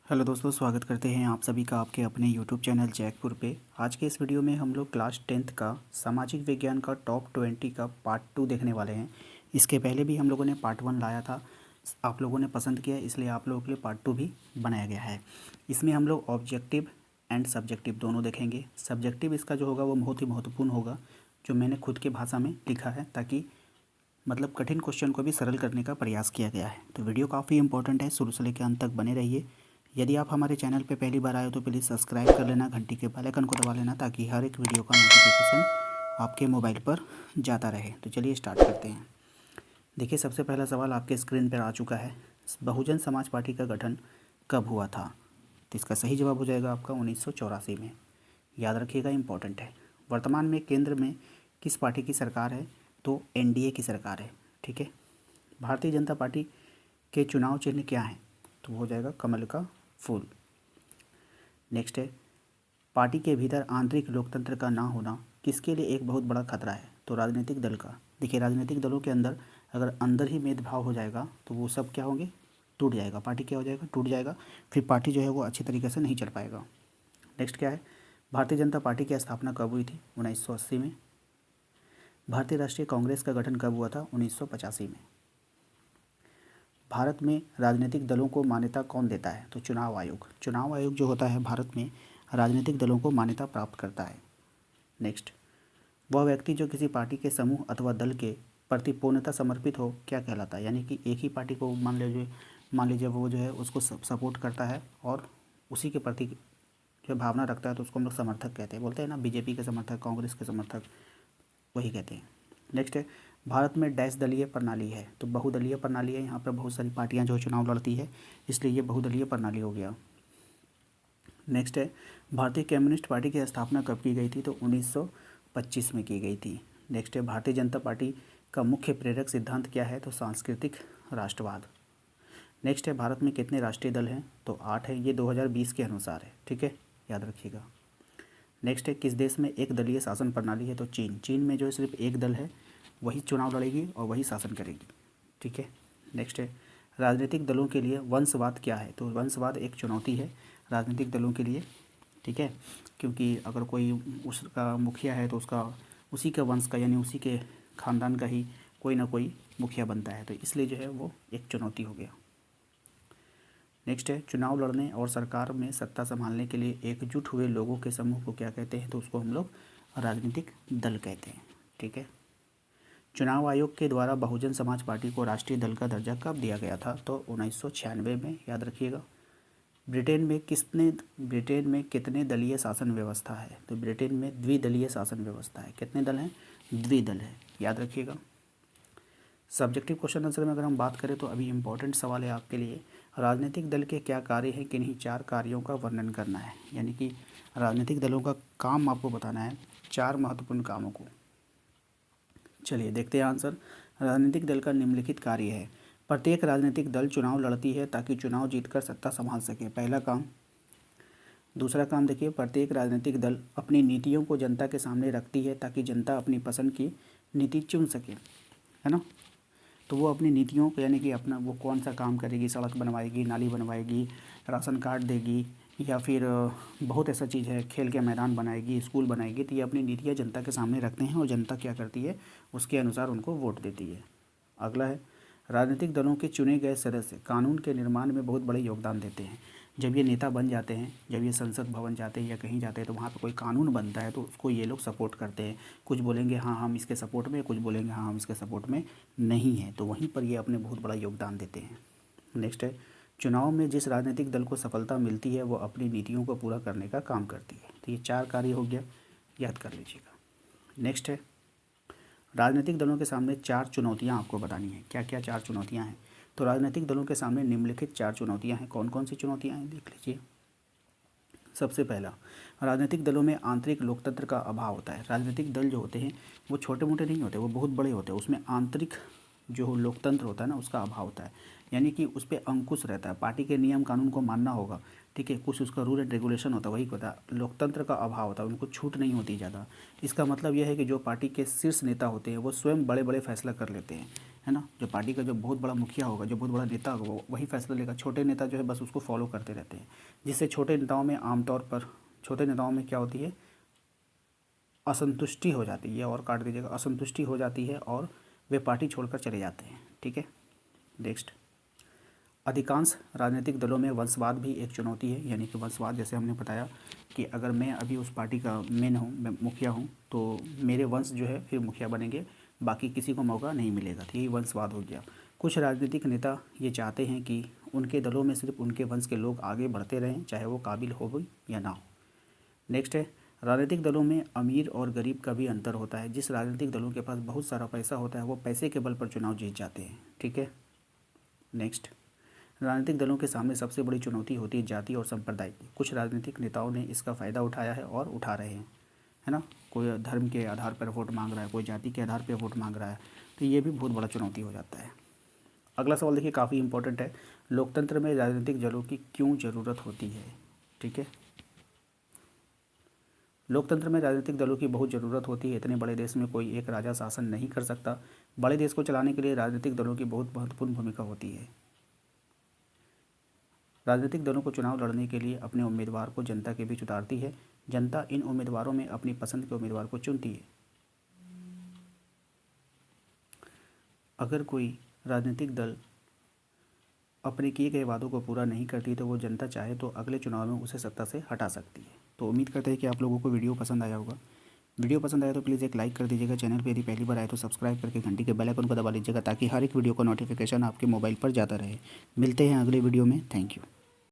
Hello दोस्तों, स्वागत करते हैं आप सभी का आपके अपने यूट्यूब चैनल जैकपुर पे। आज के इस वीडियो में हम लोग क्लास 10th का सामाजिक विज्ञान का टॉप 20 का पार्ट 2 देखने वाले हैं। इसके पहले भी हम लोगों ने पार्ट 1 लाया था, आप लोगों ने पसंद किया, इसलिए आप लोगों के लिए पार्ट 2 भी बनाया गया है। इसमें हम लोग ऑब्जेक्टिव एंड सब्जेक्टिव दोनों देखेंगे। सब्जेक्टिव इसका जो होगा वो बहुत ही महत्वपूर्ण होगा, जो मैंने खुद की भाषा में लिखा है, ताकि मतलब कठिन क्वेश्चन को भी सरल करने का प्रयास किया गया है। तो वीडियो काफ़ी इंपॉर्टेंट है, शुरू से लेकर अंत तक बने रहिए। यदि आप हमारे चैनल पर पहली बार आए हो तो प्लीज़ सब्सक्राइब कर लेना, घंटी के बेल आइकन को दबा लेना, ताकि हर एक वीडियो का नोटिफिकेशन आपके मोबाइल पर जाता रहे। तो चलिए स्टार्ट करते हैं। देखिए, सबसे पहला सवाल आपके स्क्रीन पर आ चुका है। बहुजन समाज पार्टी का गठन कब हुआ था? तो इसका सही जवाब हो जाएगा आपका 1984 में। याद रखिएगा, इम्पोर्टेंट है। वर्तमान में केंद्र में किस पार्टी की सरकार है? तो एनडीए की सरकार है। ठीक है। भारतीय जनता पार्टी के चुनाव चिन्ह क्या हैं? तो वो हो जाएगा कमल का फूल। नेक्स्ट है, पार्टी के भीतर आंतरिक लोकतंत्र का ना होना किसके लिए एक बहुत बड़ा खतरा है? तो राजनीतिक दल का। देखिए, राजनीतिक दलों के अंदर अगर अंदर ही भेदभाव हो जाएगा तो वो सब क्या होंगे? टूट जाएगा। पार्टी क्या हो जाएगा? टूट जाएगा। फिर पार्टी जो है वो अच्छी तरीके से नहीं चल पाएगा। नेक्स्ट क्या है, भारतीय जनता पार्टी की स्थापना कब हुई थी? 1980 में। भारतीय राष्ट्रीय कांग्रेस का गठन कब हुआ था? 1985 में। भारत में राजनीतिक दलों को मान्यता कौन देता है? तो चुनाव आयोग। चुनाव आयोग जो होता है भारत में राजनीतिक दलों को मान्यता प्राप्त करता है। नेक्स्ट, वह व्यक्ति जो किसी पार्टी के समूह अथवा दल के प्रति पूर्णतः समर्पित हो क्या कहलाता है? यानी कि एक ही पार्टी को मान लीजिए वो जो है उसको सपोर्ट करता है और उसी के प्रति जो भावना रखता है, तो उसको हम लोग समर्थक कहते हैं। बोलते हैं ना, बीजेपी के समर्थक, कांग्रेस के समर्थक, वही कहते हैं। नेक्स्ट है, भारत में डैश दलीय प्रणाली है? तो बहुदलीय प्रणाली है। यहाँ पर बहुत सारी पार्टियां जो चुनाव लड़ती है, इसलिए ये बहुदलीय प्रणाली हो गया। नेक्स्ट है, भारतीय कम्युनिस्ट पार्टी की स्थापना कब की गई थी? तो 1925 में की गई थी। नेक्स्ट है, भारतीय जनता पार्टी का मुख्य प्रेरक सिद्धांत क्या है? तो सांस्कृतिक राष्ट्रवाद। नेक्स्ट है, भारत में कितने राष्ट्रीय दल हैं? तो 8 है। ये 2020 के अनुसार है। ठीक है, याद रखिएगा। नेक्स्ट है, किस देश में एक दलीय शासन प्रणाली है? तो चीन। चीन में जो है सिर्फ एक दल है, वही चुनाव लड़ेगी और वही शासन करेगी। ठीक है। नेक्स्ट है, राजनीतिक दलों के लिए वंशवाद क्या है? तो वंशवाद एक चुनौती है राजनीतिक दलों के लिए। ठीक है, क्योंकि अगर कोई उसका मुखिया है तो उसका उसी के वंश का, यानी उसी के खानदान का ही कोई ना कोई मुखिया बनता है, तो इसलिए जो है वो एक चुनौती हो गया। नेक्स्ट है, चुनाव लड़ने और सरकार में सत्ता संभालने के लिए एकजुट हुए लोगों के समूह को क्या कहते हैं? तो उसको हम लोग राजनीतिक दल कहते हैं। ठीक है। चुनाव आयोग के द्वारा बहुजन समाज पार्टी को राष्ट्रीय दल का दर्जा कब दिया गया था? तो 1996 में। याद रखिएगा। ब्रिटेन में कितने दलीय शासन व्यवस्था है? तो ब्रिटेन में द्विदलीय शासन व्यवस्था है। कितने दल हैं? द्विदल है। याद रखिएगा। सब्जेक्टिव क्वेश्चन आंसर में अगर हम बात करें तो अभी इम्पोर्टेंट सवाल है आपके लिए, राजनीतिक दल के क्या कार्य हैं, किन्हीं 4 कार्यों का वर्णन करना है। यानी कि राजनीतिक दलों का काम आपको बताना है, 4 महत्वपूर्ण कामों को। चलिए देखते हैं आंसर। राजनीतिक दल का निम्नलिखित कार्य है। प्रत्येक राजनीतिक दल चुनाव लड़ती है ताकि चुनाव जीतकर सत्ता संभाल सके, पहला काम। दूसरा काम देखिए, प्रत्येक राजनीतिक दल अपनी नीतियों को जनता के सामने रखती है ताकि जनता अपनी पसंद की नीति चुन सके, है ना। तो वो अपनी नीतियों को, यानी कि अपना वो कौन सा काम करेगी, सड़क बनवाएगी, नाली बनवाएगी, राशन कार्ड देगी, या फिर बहुत ऐसा चीज़ है, खेल के मैदान बनाएगी, स्कूल बनाएगी। तो ये अपनी नीतियाँ जनता के सामने रखते हैं और जनता क्या करती है, उसके अनुसार उनको वोट देती है। अगला है, राजनीतिक दलों के चुने गए सदस्य कानून के निर्माण में बहुत बड़े योगदान देते हैं। जब ये नेता बन जाते हैं, जब ये संसद भवन जाते हैं या कहीं जाते हैं, तो वहाँ पे कोई कानून बनता है तो उसको ये लोग सपोर्ट करते हैं। कुछ बोलेंगे हाँ हम इसके सपोर्ट में, कुछ बोलेंगे हाँ हम इसके सपोर्ट में नहीं हैं, तो वहीं पर ये अपने बहुत बड़ा योगदान देते हैं। नेक्स्ट है, चुनाव में जिस राजनीतिक दल को सफलता मिलती है वो अपनी नीतियों को पूरा करने का काम करती है। तो ये 4 कार्य हो गया, याद कर लीजिएगा। नेक्स्ट है, राजनीतिक दलों के सामने 4 चुनौतियां आपको बतानी है। क्या क्या 4 चुनौतियां हैं? तो राजनीतिक दलों के सामने निम्नलिखित 4 चुनौतियां हैं। कौन कौन सी चुनौतियां हैं, देख लीजिए। सबसे पहला, राजनीतिक दलों में आंतरिक लोकतंत्र का अभाव होता है। राजनीतिक दल जो होते हैं वो छोटे मोटे नहीं होते, वो बहुत बड़े होते हैं। उसमें आंतरिक जो लोकतंत्र होता है ना, उसका अभाव होता है। यानी कि उस पर अंकुश रहता है, पार्टी के नियम कानून को मानना होगा। ठीक है, कुछ उसका रूल एंड रेगुलेशन होता है, वही होता है। लोकतंत्र का अभाव होता है, उनको छूट नहीं होती ज़्यादा। इसका मतलब यह है कि जो पार्टी के शीर्ष नेता होते हैं वो स्वयं बड़े बड़े फैसला कर लेते हैं। है ना। जो पार्टी का जो बहुत बड़ा मुखिया होगा, जो बहुत बड़ा नेता होगा, वही फैसला लेगा। छोटे नेता जो है बस उसको फॉलो करते रहते हैं, जिससे छोटे नेताओं में आमतौर पर छोटे नेताओं में क्या होती है, असंतुष्टि हो जाती है, और काट दीजिएगा, असंतुष्टि हो जाती है और वे पार्टी छोड़कर चले जाते हैं। ठीक है, नेक्स्ट। अधिकांश राजनीतिक दलों में वंशवाद भी एक चुनौती है, यानी कि वंशवाद, जैसे हमने बताया कि अगर मैं अभी उस पार्टी का मेन हूँ, मैं मुखिया हूँ, तो मेरे वंश जो है फिर मुखिया बनेंगे, बाकी किसी को मौका नहीं मिलेगा। तो यही वंशवाद हो गया। कुछ राजनीतिक नेता ये चाहते हैं कि उनके दलों में सिर्फ उनके वंश के लोग आगे बढ़ते रहें, चाहे वो काबिल हो भी या ना हो। नेक्स्ट है, राजनीतिक दलों में अमीर और गरीब का भी अंतर होता है। जिस राजनीतिक दलों के पास बहुत सारा पैसा होता है वो पैसे के बल पर चुनाव जीत जाते हैं। ठीक है, नेक्स्ट। राजनीतिक दलों के सामने सबसे बड़ी चुनौती होती है जाति और संप्रदाय की। कुछ राजनीतिक नेताओं ने इसका फ़ायदा उठाया है और उठा रहे हैं, है ना। कोई धर्म के आधार पर वोट मांग रहा है, कोई जाति के आधार पर वोट मांग रहा है, तो ये भी बहुत बड़ा चुनौती हो जाता है। अगला सवाल देखिए, काफ़ी इंपॉर्टेंट है। लोकतंत्र में राजनीतिक दलों की क्यों ज़रूरत होती है? ठीक है, लोकतंत्र में राजनीतिक दलों की बहुत ज़रूरत होती है। इतने बड़े देश में कोई एक राजा शासन नहीं कर सकता। बड़े देश को चलाने के लिए राजनीतिक दलों की बहुत महत्वपूर्ण भूमिका होती है। राजनीतिक दलों को चुनाव लड़ने के लिए अपने उम्मीदवार को जनता के बीच उतारती है। जनता इन उम्मीदवारों में अपनी पसंद के उम्मीदवार को चुनती है। अगर कोई राजनीतिक दल अपने किए गए वादों को पूरा नहीं करती तो वो जनता चाहे तो अगले चुनाव में उसे सत्ता से हटा सकती है। तो उम्मीद करते हैं कि आप लोगों को वीडियो पसंद आया होगा। वीडियो पसंद आया तो प्लीज़ एक लाइक कर दीजिएगा। चैनल पर यदि पहली बार आए तो सब्सक्राइब करके घंटी के बेल आइकन को दबा लीजिएगा, ताकि हर एक वीडियो का नोटिफिकेशन आपके मोबाइल पर जाता रहे। मिलते हैं अगले वीडियो में। Thank you.